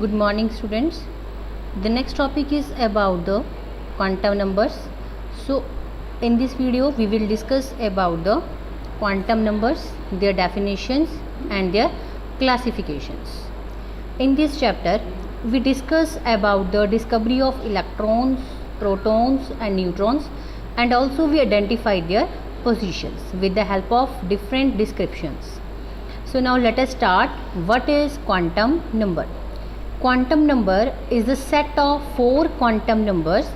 Good morning, students. The next topic is about the quantum numbers. So in this video we will discuss about the quantum numbers, their definitions and their classifications. In this chapter we discuss about the discovery of electrons, protons and neutrons, and also we identify their positions with the help of different descriptions. So now let us start. What is quantum number? Quantum number is the set of 4 quantum numbers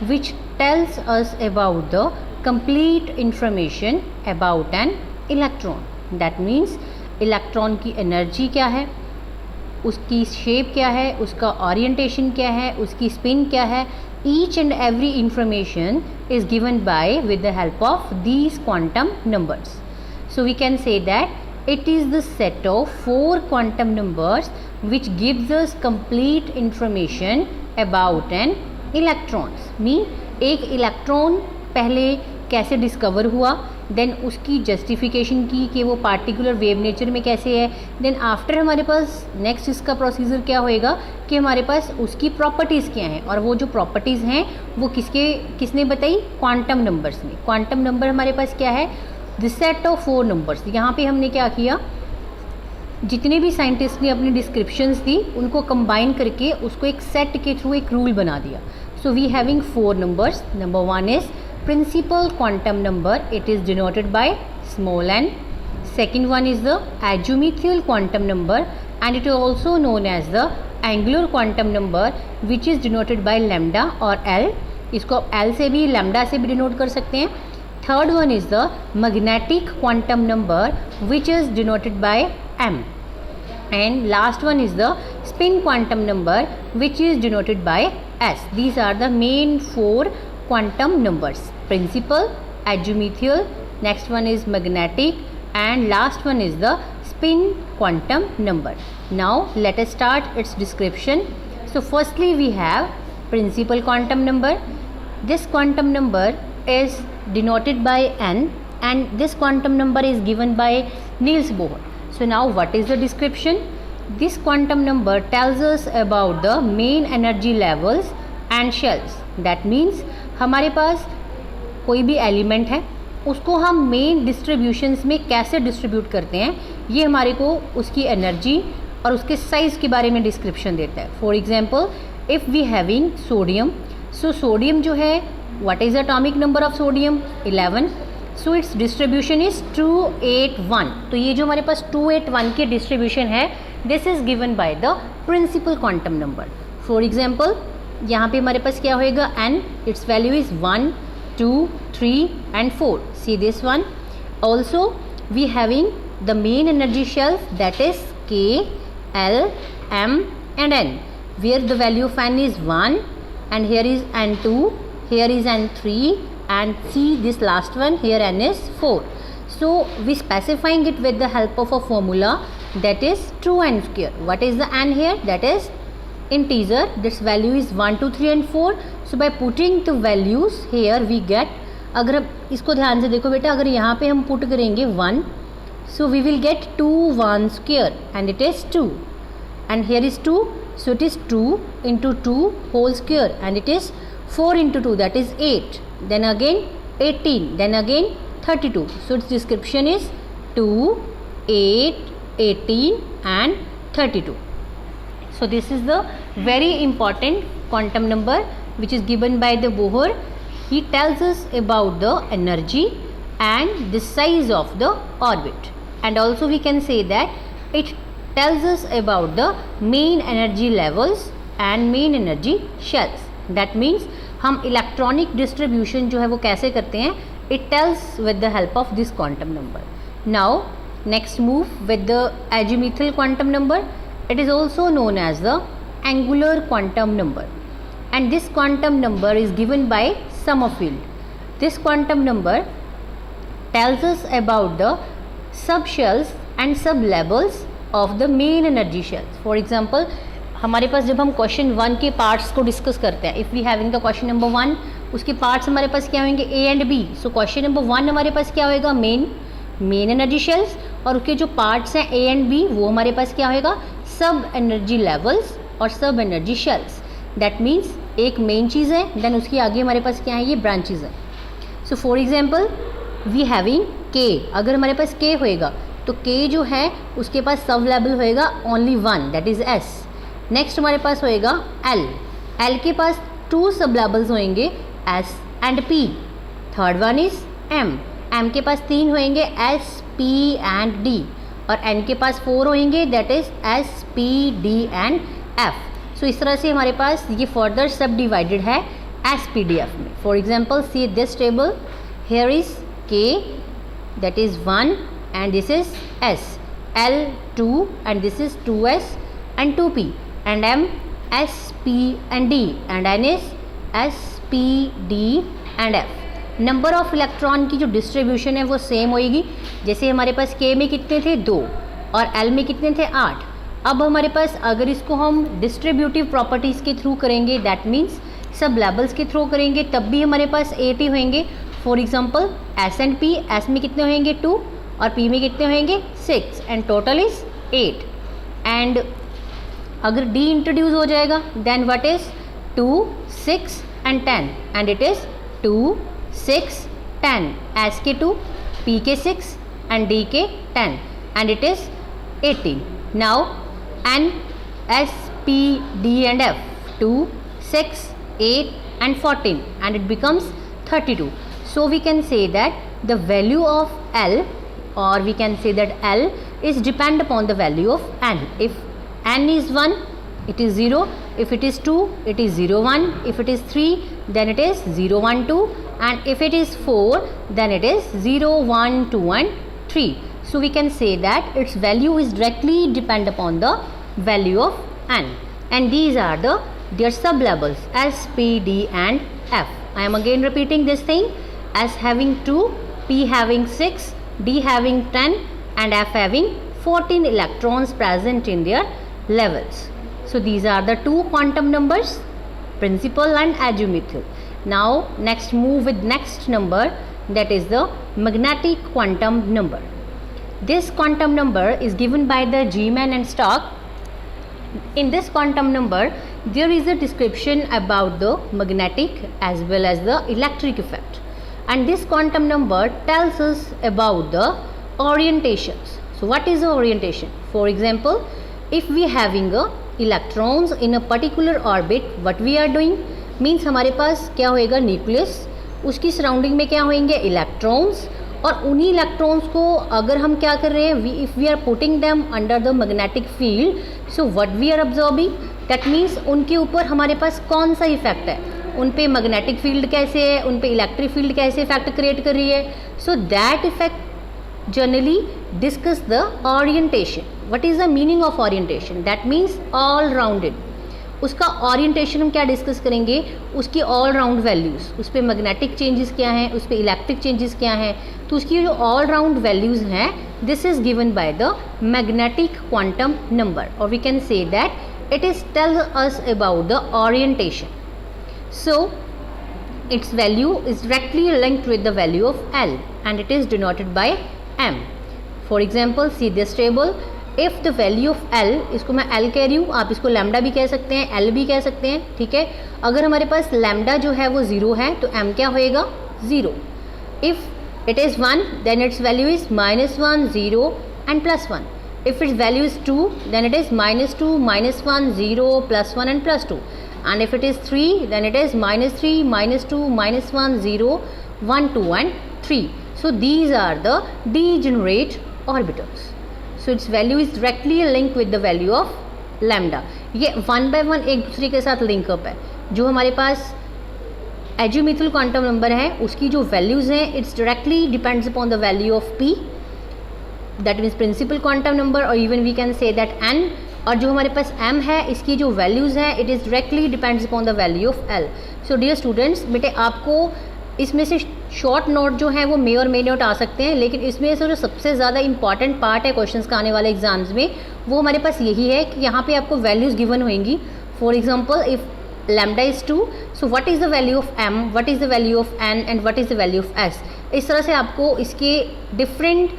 which tells us about the complete information about an electron. That means electron की energy क्या है, उसकी shape क्या है, उसका orientation क्या है, उसकी स्पिन क्या है. Each and every information is given by with the help of these quantum numbers. So we can say that it is the set of 4 quantum numbers which gives us complete information about an electron. Mean एक electron पहले कैसे discover हुआ, then उसकी justification की कि वो particular wave nature में कैसे है, देन आफ्टर हमारे पास नेक्स्ट इसका प्रोसीजर क्या होएगा कि हमारे पास उसकी प्रॉपर्टीज़ क्या हैं, और वो जो प्रॉपर्टीज़ हैं वो किसने बताई, क्वांटम नंबर्स ने. क्वांटम नंबर हमारे पास क्या है, द सेट ऑफ 4 नंबर्स. यहाँ पे हमने क्या किया, जितने भी साइंटिस्ट ने अपनी डिस्क्रिप्शंस दी उनको कंबाइन करके उसको एक सेट के थ्रू एक रूल बना दिया. So we having 4 numbers. Number 1 is principal quantum number, it is denoted by small n. Second one is the azimuthal quantum number and it is also known as the angular quantum number which is denoted by lambda or L. इसको L से भी lambda से भी denote कर सकते हैं. Third one is the magnetic quantum number which is denoted by M. And last one is the spin quantum number which is denoted by S. These are the main 4 quantum numbers: principal, azimuthal, next one is magnetic, and last one is the spin quantum number. Now let us start its description. So firstly we have principal quantum number. This quantum number is denoted by n and this quantum number is given by Niels Bohr. So now what is the description? This quantum number tells us about the main energy levels and shells. That means हमारे पास कोई भी element है उसको हम main distributions में कैसे distribute करते हैं, ये हमारे को उसकी एनर्जी और उसके साइज़ के बारे में डिस्क्रिप्शन देता है. For example if we having sodium, so sodium जो है, what is atomic number of sodium, 11. So its distribution is 281. तो ये जो हमारे पास 281 की डिस्ट्रीब्यूशन है, this is given by the principal quantum number. For example यहाँ पे हमारे पास क्या होएगा, n, its value is 1, 2, 3 and 4. See this one. Also we having the main energy shells, that is K, L, M and N, where the value of n is 1 and here is n2, here is n3 and see this last one, here n is 4. So we specifying it with the help of a formula, that is 2n square. What is the n here? That is integer. This value is 1, 2, 3 and 4. So by putting the values here we get, अगर हम इसको ध्यान से देखो बेटा, अगर यहाँ पे हम पुट करेंगे 1, so we will get 2 1 square and it is 2 and here is 2, so it is 2 into 2 whole square and it is 4 into 2, that is 8, then again 18, then again 32. So its description is 2, 8, 18 and 32. So this is the very important quantum number which is given by the Bohr. He tells us about the energy and the size of the orbit, and also we can say that it tells us about the main energy levels and main energy shells. That means हम electronic distribution जो है वो कैसे करते हैं, it tells with the help of this quantum number. Now next move with the azimuthal quantum number. It is also known as the angular quantum number and this quantum number is given by Sommerfeld. This quantum number tells us about the subshells and sublevels of the main energy shells. For example हमारे पास जब हम question 1 के parts को discuss करते हैं, if we having the question number 1, उसके parts हमारे पास क्या होंगे, A and B. So question number 1 हमारे पास क्या होएगा, मेन एनर्जी शेल्स, और उसके जो पार्ट्स हैं A एंड B वो हमारे पास क्या होएगा, सब एनर्जी लेवल्स और सब एनर्जी शेल्स। दैट मीन्स एक मेन चीज़ है, देन उसके आगे हमारे पास क्या है, ये ब्रांचेज है। So for example we having K, अगर हमारे पास के होएगा तो के जो है उसके पास सब लेवल होएगा only one, that is S. Next हमारे पास होएगा एल, एल के पास टू सब लेवल्स होंगे S and P. Third one is M, M के पास तीन होंगे एस पी एंड डी, और एन के पास फोर होंगे that is S P D and F. So इस तरह से हमारे पास ये फर्दर सब डिवाइडेड है एस पी डी एफ में। For example see this table, here is के that is 1 and this is S, L 2 and this is 2S and 2P, and M S P and D, and N is S P D and F। Number of electron की जो distribution है वो same होएगी। जैसे हमारे पास K में कितने थे 2 और L में कितने थे 8। अब हमारे पास अगर इसको हम डिस्ट्रीब्यूटिव प्रॉपर्टीज़ के थ्रू करेंगे, दैट मीन्स सब लेवल्स के थ्रू करेंगे, तब भी हमारे पास 8 ही होंगे। For example S and P, S में कितने होंगे 2 और P में कितने होंगे 6 एंड टोटल इज 8। एंड अगर D इंट्रोड्यूस हो जाएगा then what is 2 6 and 10 and it is 2 6 10, S के 2, P के 6 एंड D के 10 and it is 18। Now N S P D and F 2 6 8 and 14 and it becomes 32। So we can say that the value of L, or we can say that L is depend upon the value of N. If N is 1 it is 0, if it is 2 it is 0 1, if it is 3 then it is 0 1 2, and if it is 4 then it is 0 1 2 and 3. So we can say that its value is directly depend upon the value of N, and these are their sub levels S P D and F. I am again repeating this thing: S having 2, P having 6, D having 10 and F having 14 electrons present in their levels. So these are the two quantum numbers, principal and azimuthal. Now next move with next number, that is the magnetic quantum number. This quantum number is given by the G-Man and Stark. In this quantum number there is a description about the magnetic as well as the electric effect, and this quantum number tells us about the orientations. So what is the orientation? For example, if we having a electrons in a particular orbit, what we are doing means हमारे पास क्या होएगा nucleus, उसकी surrounding में क्या होंगे electrons, और उन्हीं इलेक्ट्रॉन्स को अगर हम क्या कर रहे हैं, if we are putting them under the magnetic field, so what we are observing, that means उनके ऊपर हमारे पास कौन सा इफेक्ट है, उन पे मैग्नेटिक फील्ड कैसे है, उन पे इलेक्ट्रिक फील्ड कैसे इफेक्ट क्रिएट कर रही है। So that effect generally discuss the orientation. What is the meaning of orientation? That means all rounded. उसका ओरिएंटेशन हम क्या डिस्कस करेंगे, उसकी ऑल राउंड वैल्यूज़, उस पर मैग्नेटिक चेंजेस क्या हैं, उस पर इलेक्ट्रिक चेंजेस क्या हैं, तो उसकी जो ऑल राउंड वैल्यूज़ हैं this is given by the magnetic quantum number, और we can say that it is tells us about the orientation. So its value is directly linked with the value of L and it is denoted by M. For example, see this table. If the value of L, इसको मैं L कह रही हूँ, आप इसको lambda भी कह सकते हैं, L भी कह सकते हैं, ठीक है. अगर हमारे पास लैम्डा जो है वो 0 है तो M क्या होएगा 0. If it is 1 then its value is -1 0 and +1. If its value is 2 then it is -2 -1 0 +1 and +2. And if it is 3 then it is -3 -2 -1 0 1 2 and 3. So these are the degenerate orbitals. So its value is directly linked with the value of lambda. ये 1 by 1 एक दूसरे के साथ link up है. जो हमारे पास azimuthal quantum number है उसकी जो वैल्यूज़ हैं it's directly depends upon the value of p, that means principal quantum number, और even we can say that n. और जो हमारे पास m है इसकी जो वैल्यूज़ हैं it is directly depends upon the value of l. So dear students, बेटे आपको इसमें से शॉर्ट नोट जो हैं वो मे और मे नोट आ सकते हैं, लेकिन इसमें से जो सबसे ज़्यादा इंपॉर्टेंट पार्ट है क्वेश्चंस का आने वाले एग्जाम्स में वो हमारे पास यही है कि यहाँ पे आपको वैल्यूज़ गिवन होंगी. For example if lambda is 2, so what is the value of m, what is the value of n and what is the value of s. इस तरह से आपको इसके डिफरेंट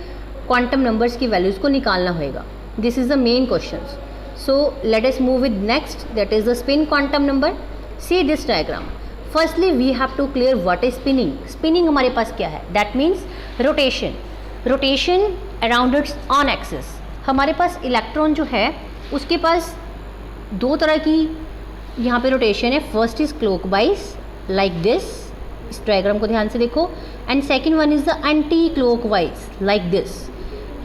क्वांटम नंबर्स की वैल्यूज़ को निकालना होगा. This is the main question. So let us move with next, that is the spin quantum number. See this diagram. Firstly we have to clear what is spinning. Spinning हमारे पास क्या है? That means rotation. Rotation around its on axis. हमारे पास electron जो है उसके पास दो तरह की यहाँ पे रोटेशन है. First is clockwise like this, इस डायग्राम को ध्यान से देखो, and second one is the anti clockwise like this.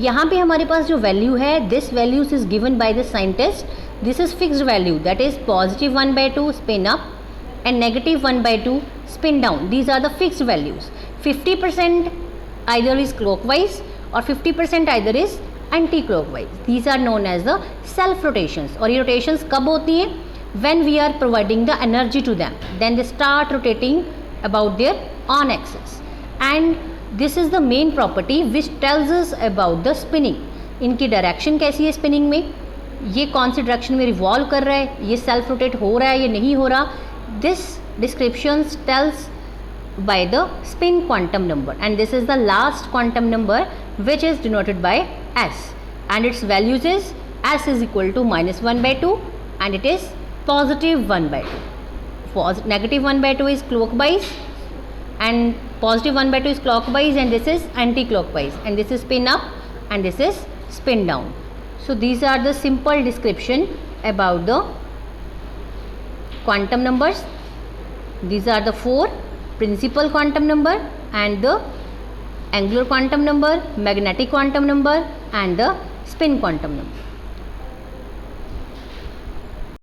यहाँ पे हमारे पास जो वैल्यू है, this values is given by the scientist. This is fixed value, that is positive 1/2 spin up and negative 1/2 spin down. These are the fixed values. 50% either is clockwise or 50% either is anti-clockwise. These are known as the self rotations. और ये rotations कब होती हैं? When we are providing the energy to them, then they start rotating about their on axis. And this is the main property which tells us about the spinning. इनकी direction कैसी है spinning में, ये कौन सी direction में revolve कर रहा है, ये सेल्फ रोटेट हो रहा है या नहीं हो रहा. This description tells by the spin quantum number, and this is the last quantum number which is denoted by S, and its values is S is equal to -1/2 and it is positive 1/2. Negative 1/2 is clockwise and positive 1/2 is clockwise, and this is anti-clockwise, and this is spin up and this is spin down. So these are the simple description about the quantum numbers. These are the four: principal quantum number and the angular quantum number, magnetic quantum number and the spin quantum number.